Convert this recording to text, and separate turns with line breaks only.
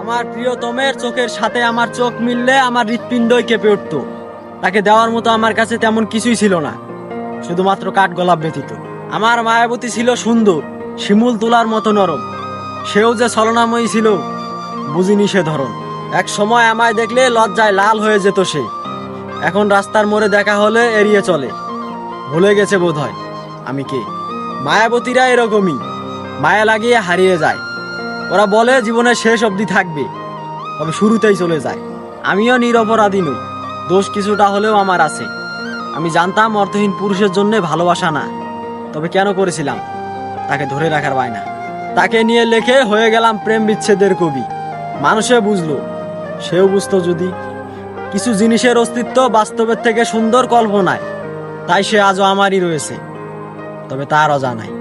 আমার প্রিয়তমের চোখের সাথে আমার চোখ মিললে আমার হৃৎপিণ্ডই কেঁপে উঠত। তাকে দেওয়ার মতো আমার কাছে তেমন কিছুই ছিল না, শুধুমাত্র কাঠ গোলাপ ব্যতীত। আমার মায়াবতী ছিল সুন্দর, শিমুল তুলার মতো নরম। সেও যে ছলনাময়ী ছিল বুঝিনি সে ধরন। এক সময় আমায় দেখলে লজ্জায় লাল হয়ে যেত সে। এখন রাস্তার মোড়ে দেখা হলে এড়িয়ে চলে, ভুলে গেছে বোধহয় আমি কে। মায়াবতীরা এরকমই, মায়া লাগিয়ে হারিয়ে যায়। ওরা বলে জীবনের শেষ অবধি থাকবে, তবে শুরুতেই চলে যায়। আমিও নিরপরাধী নই, দোষ কিছুটা হলেও আমার আছে। আমি জানতাম অর্থহীন পুরুষের জন্য ভালোবাসা না, তবে কেন করেছিলাম তাকে ধরে রাখার বায়না। তাকে নিয়ে লেখে হয়ে গেলাম প্রেম বিচ্ছেদের কবি। মানুষে বুঝলো, সেও বুঝতো যদি। কিছু জিনিসের অস্তিত্ব বাস্তবের থেকে সুন্দর কল্পনায়, তাই সে আজও আমারই রয়েছে, তবে তার অজানায়।